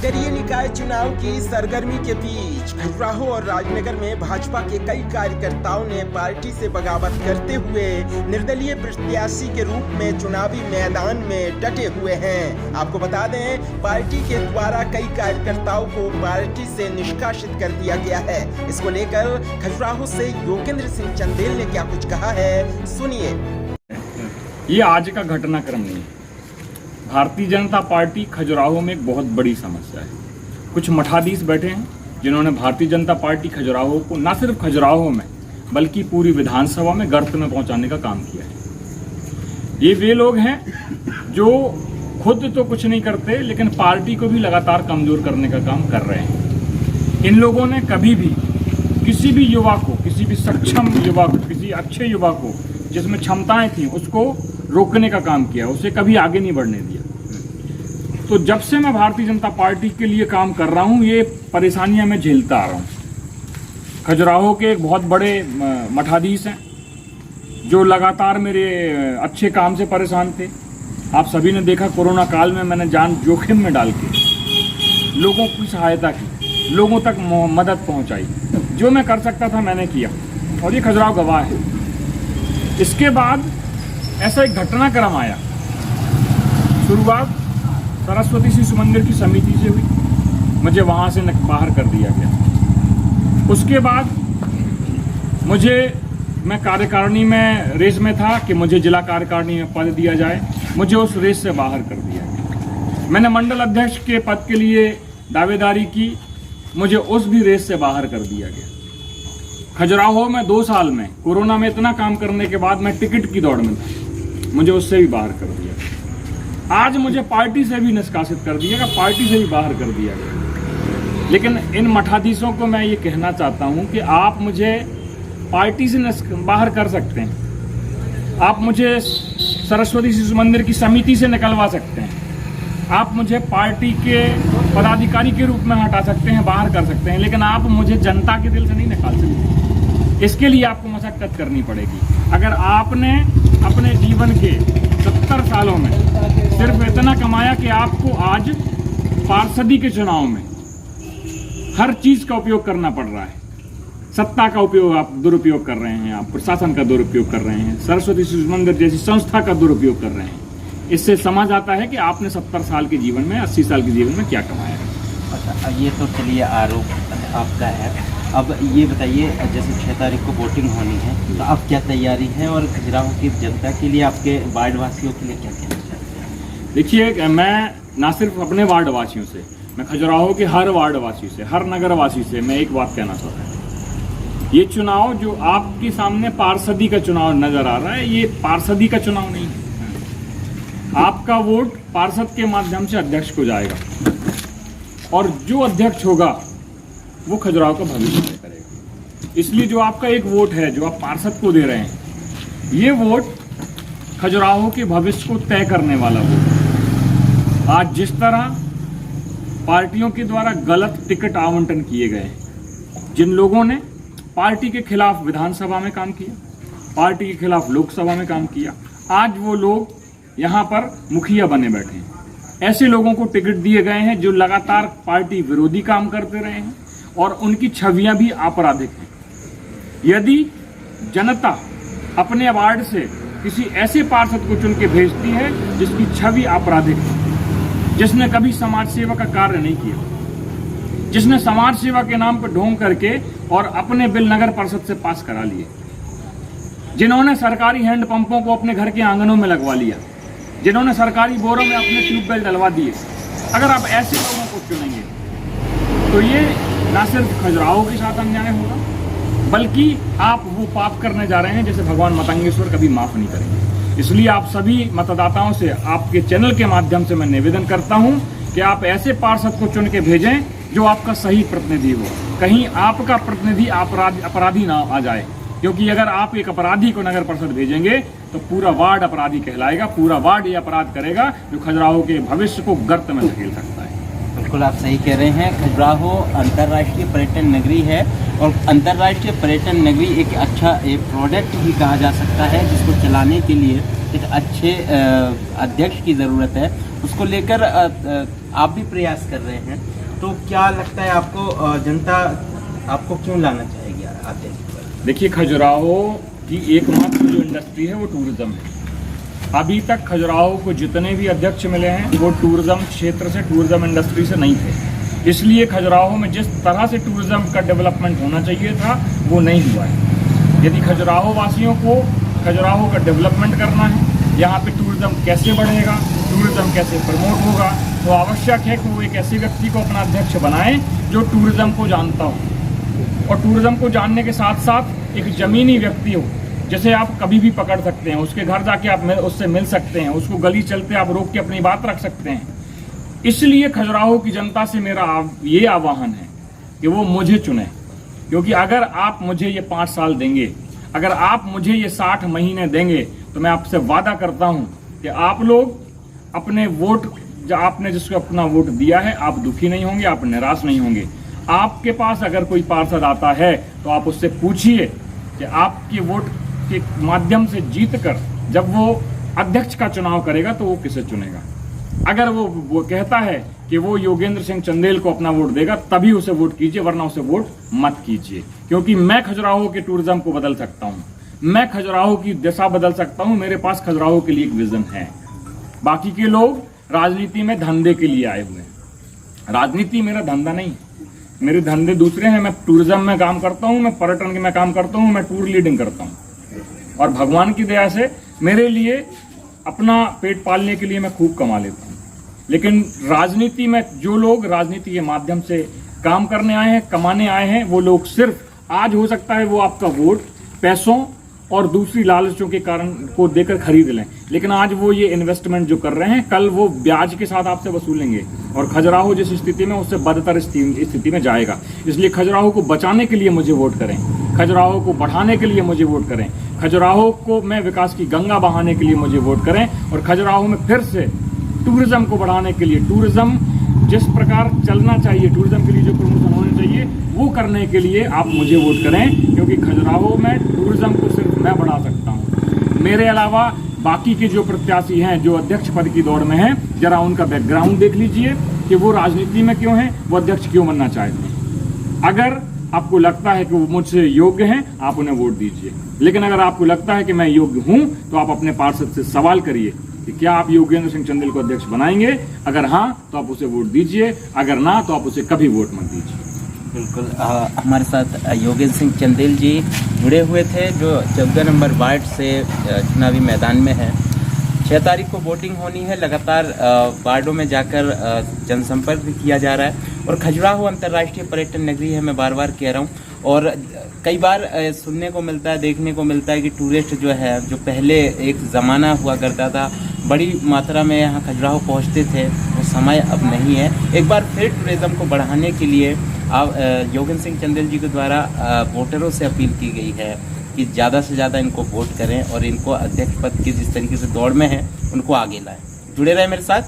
नगरीय निकाय चुनाव की सरगर्मी के बीच खजुराहो और राजनगर में भाजपा के कई कार्यकर्ताओं ने पार्टी से बगावत करते हुए निर्दलीय प्रत्याशी के रूप में चुनावी मैदान में डटे हुए हैं। आपको बता दें, पार्टी के द्वारा कई कार्यकर्ताओं को पार्टी से निष्कासित कर दिया गया है। इसको लेकर खजुराहो से योगेंद्र सिंह चंदेल ने क्या कुछ कहा है, सुनिए। ये आज का घटनाक्रम नहीं है। भारतीय जनता पार्टी खजुराहो में एक बहुत बड़ी समस्या है। कुछ मठाधीश बैठे हैं जिन्होंने भारतीय जनता पार्टी खजुराहो को न सिर्फ खजुराहो में बल्कि पूरी विधानसभा में गर्त में पहुंचाने का काम किया है। ये वे लोग हैं जो खुद तो कुछ नहीं करते लेकिन पार्टी को भी लगातार कमजोर करने का काम कर रहे हैं। इन लोगों ने कभी भी किसी भी युवा को, किसी भी सक्षम युवा को, किसी अच्छे युवा को जिसमें क्षमताएं थी उसको रोकने का काम किया, उसे कभी आगे नहीं बढ़ने दिया। तो जब से मैं भारतीय जनता पार्टी के लिए काम कर रहा हूं, ये परेशानियां मैं झेलता आ रहा हूं। खजुराहो के एक बहुत बड़े मठाधीश हैं जो लगातार मेरे अच्छे काम से परेशान थे। आप सभी ने देखा, कोरोना काल में मैंने जान जोखिम में डाल के लोगों की सहायता की, लोगों तक मदद पहुंचाई। जो मैं कर सकता था मैंने किया और ये खजुराहो गवाह है। इसके बाद ऐसा एक घटनाक्रम आया। शुरुआत सरस्वती शिशु मंदिर की समिति से हुई, मुझे वहां से बाहर कर दिया गया। उसके बाद मैं कार्यकारिणी में रेस में था कि मुझे जिला कार्यकारिणी में पद दिया जाए, मुझे उस रेस से बाहर कर दिया गया। मैंने मंडल अध्यक्ष के पद के लिए दावेदारी की, मुझे उस भी रेस से बाहर कर दिया गया। खजुराहो में 2 साल में कोरोना में इतना काम करने के बाद मैं टिकट की दौड़ में था, मुझे उससे भी बाहर कर दिया। आज मुझे पार्टी से भी निष्कासित कर दिया गया, पार्टी से भी बाहर कर दिया गया। लेकिन इन मठाधीशों को मैं ये कहना चाहता हूं कि आप मुझे पार्टी से बाहर कर सकते हैं, आप मुझे सरस्वती शिशु मंदिर की समिति से निकलवा सकते हैं, आप मुझे पार्टी के पदाधिकारी के रूप में हटा सकते हैं, बाहर कर सकते हैं, लेकिन आप मुझे जनता के दिल से नहीं निकाल सकते। इसके लिए आपको मशक्कत करनी पड़ेगी। अगर आपने अपने जीवन के 70 सालों में सिर्फ इतना कमाया कि आपको आज पार्षदी के चुनाव में हर चीज का उपयोग करना पड़ रहा है, सत्ता का उपयोग आप दुरुपयोग कर रहे हैं, आप प्रशासन का दुरुपयोग कर रहे हैं, सरस्वती शिशु मंदिर जैसी संस्था का दुरुपयोग कर रहे हैं, इससे समझ आता है कि आपने 70 साल के जीवन में, 80 साल के जीवन में क्या कमाया है। अच्छा, ये तो चलिए आरोप आपका है। अब ये बताइए, जैसे 6 तारीख को वोटिंग होनी है, तो अब क्या तैयारी है और खजुराहो की जनता के लिए, आपके वार्ड वासियों के लिए क्या कहना चाहते हैं? देखिए, मैं ना सिर्फ अपने वार्ड वासियों से, मैं खजुराहो के हर वार्ड वासी से, हर नगर वासी से मैं एक बात कहना चाहता हूँ। ये चुनाव जो आपके सामने पार्षदी का चुनाव नजर आ रहा है, ये पार्षदी का चुनाव नहीं है। आपका वोट पार्षद के माध्यम से अध्यक्ष को जाएगा और जो अध्यक्ष होगा वो खजुराहो का भविष्य तय करेगा। इसलिए जो आपका एक वोट है जो आप पार्षद को दे रहे हैं, ये वोट खजुराहो के भविष्य को तय करने वाला वोट। आज जिस तरह पार्टियों के द्वारा गलत टिकट आवंटन किए गए, जिन लोगों ने पार्टी के खिलाफ विधानसभा में काम किया, पार्टी के खिलाफ लोकसभा में काम किया, आज वो लोग यहाँ पर मुखिया बने बैठे हैं। ऐसे लोगों को टिकट दिए गए हैं जो लगातार पार्टी विरोधी काम करते रहे हैं और उनकी छवियां भी आपराधिक हैं। यदि जनता अपने वार्ड से किसी ऐसे पार्षद को चुन के भेजती है जिसकी छवि आपराधिक है, जिसने कभी समाज सेवा का कार्य नहीं किया, जिसने समाज सेवा के नाम पर ढोंग करके और अपने बिल नगर परिषद से पास करा लिए, जिन्होंने सरकारी हैंडपंपों को अपने घर के आंगनों में लगवा लिया, जिन्होंने सरकारी बोरों में अपने ट्यूबवेल डलवा दिए, अगर आप ऐसे लोगों को चुनेंगे तो ये ना सिर्फ खजुराहो के साथ अन्याय होगा, बल्कि आप वो पाप करने जा रहे हैं जैसे भगवान मतंगेश्वर कभी माफ नहीं करेंगे। इसलिए आप सभी मतदाताओं से, आपके चैनल के माध्यम से मैं निवेदन करता हूं कि आप ऐसे पार्षद को चुन के भेजें जो आपका सही प्रतिनिधि हो। कहीं आपका प्रतिनिधि अपराधी ना आ जाए, क्योंकि अगर आप एक अपराधी को नगर परिषद भेजेंगे तो पूरा वार्ड अपराधी कहलाएगा, पूरा वार्ड ये अपराध करेगा जो खजुराहो के भविष्य को गर्त में धकेल सकता है। बिल्कुल आप सही कह रहे हैं। खजुराहो अंतर्राष्ट्रीय पर्यटन नगरी है और अंतर्राष्ट्रीय पर्यटन नगरी एक अच्छा प्रोडक्ट भी कहा जा सकता है, जिसको चलाने के लिए एक अच्छे अध्यक्ष की ज़रूरत है। उसको लेकर आप भी प्रयास कर रहे हैं। तो क्या लगता है आपको, जनता आपको क्यों लाना चाहेगी आते हैं? देखिए, खजुराहो की एकमात्र जो इंडस्ट्री है वो टूरिज्म है। अभी तक खजुराहो को जितने भी अध्यक्ष मिले हैं वो टूरिज्म क्षेत्र से, टूरिज्म इंडस्ट्री से नहीं थे। इसलिए खजुराहो में जिस तरह से टूरिज्म का डेवलपमेंट होना चाहिए था वो नहीं हुआ है। यदि खजुराहो वासियों को खजुराहो का डेवलपमेंट करना है, यहाँ पे टूरिज्म कैसे बढ़ेगा, टूरिज्म कैसे प्रमोट होगा, तो आवश्यक है कि वो एक ऐसे व्यक्ति को अपना अध्यक्ष बनाएं जो टूरिज्म को जानता हो, और टूरिज्म को जानने के साथ साथ एक ज़मीनी व्यक्ति हो जिसे आप कभी भी पकड़ सकते हैं, उसके घर जाके आप उससे मिल सकते हैं, उसको गली चलते आप रोक के अपनी बात रख सकते हैं। इसलिए खजुराहो की जनता से मेरा ये आह्वान है कि वो मुझे चुने, क्योंकि अगर आप मुझे ये 5 साल देंगे, अगर आप मुझे ये 60 महीने देंगे, तो मैं आपसे वादा करता हूं कि आप लोग अपने वोट, जो आपने जिसको अपना वोट दिया है, आप दुखी नहीं होंगे, आप निराश नहीं होंगे। आपके पास अगर कोई पार्षद आता है तो आप उससे पूछिए कि आपके वोट के माध्यम से जीत कर जब वो अध्यक्ष का चुनाव करेगा तो वो किसे चुनेगा। अगर वो कहता है कि वो योगेंद्र सिंह चंदेल को अपना वोट देगा, तभी उसे वोट कीजिए, वरना उसे वोट मत कीजिए। क्योंकि मैं खजुराहो के टूरिज्म को बदल सकता हूँ, मैं खजुराहो की दिशा बदल सकता हूँ, मेरे पास खजुराहो के लिए एक विजन है। बाकी के लोग राजनीति में धंधे के लिए आए हुए हैं। राजनीति मेरा धंधा नहीं, मेरे धंधे दूसरे हैं। मैं टूरिज्म में काम करता हूँ, मैं पर्यटन में काम करता हूँ, मैं टूर लीडिंग करता हूँ, और भगवान की दया से मेरे लिए अपना पेट पालने के लिए मैं खूब कमा लेता हूँ। लेकिन राजनीति में जो लोग राजनीति के माध्यम से काम करने आए हैं, कमाने आए हैं, वो लोग सिर्फ आज हो सकता है वो आपका वोट पैसों और दूसरी लालचों के कारण को देकर खरीद लें, लेकिन आज वो ये इन्वेस्टमेंट जो कर रहे हैं, कल वो ब्याज के साथ आपसे वसूलेंगे, और खजुराहो जिस स्थिति में उससे बदतर स्थिति में जाएगा। इसलिए खजुराहो को बचाने के लिए मुझे वोट करें, खजुराहो को बढ़ाने के लिए मुझे वोट करें, खजुराहो को मैं विकास की गंगा बहाने के लिए मुझे वोट करें, और खजुराहो में फिर से टूरिज्म को बढ़ाने के लिए, टूरिज्म जिस प्रकार चलना चाहिए, टूरिज्म के लिए जो प्रमोशन होने चाहिए वो करने के लिए आप मुझे वोट करें। क्योंकि खजुराहो में टूरिज्म को सिर्फ मैं बढ़ा सकता हूँ, मेरे अलावा बाकी के जो प्रत्याशी हैं जो अध्यक्ष पद की दौड़ में हैं, जरा उनका बैकग्राउंड देख लीजिए कि वो राजनीति में क्यों हैं, वो अध्यक्ष क्यों बनना चाहते हैं। अगर आपको लगता है कि वो मुझसे योग्य हैं, आप उन्हें वोट दीजिए। लेकिन अगर आपको लगता है कि मैं योग्य हूं, तो आप अपने पार्षद से सवाल करिए कि क्या आप योगेंद्र सिंह चंदेल को अध्यक्ष बनाएंगे। अगर हाँ, तो आप उसे वोट दीजिए, अगर ना, तो आप उसे कभी वोट मत दीजिए। बिल्कुल, हमारे साथ योगेंद्र सिंह चंदेल जी जुड़े हुए थे, जो 14 नंबर वार्ड से चुनावी मैदान में है। 6 तारीख को वोटिंग होनी है। लगातार वार्डों में जाकर जनसंपर्क भी किया जा रहा है, और खजुराहो अंतर्राष्ट्रीय पर्यटन नगरी है, मैं बार बार कह रहा हूँ। और कई बार सुनने को मिलता है, देखने को मिलता है कि टूरिस्ट जो है, जो पहले एक ज़माना हुआ करता था, बड़ी मात्रा में यहाँ खजुराहो पहुँचते थे, वो समय अब नहीं है। एक बार फिर टूरिज़्म को बढ़ाने के लिए योगेंद्र सिंह चंदेल जी के द्वारा वोटरों से अपील की गई है कि ज़्यादा से ज़्यादा इनको वोट करें और इनको अध्यक्ष पद की जिस तरीके से दौड़ में है उनको आगे लाएं। जुड़े रहे मेरे साथ।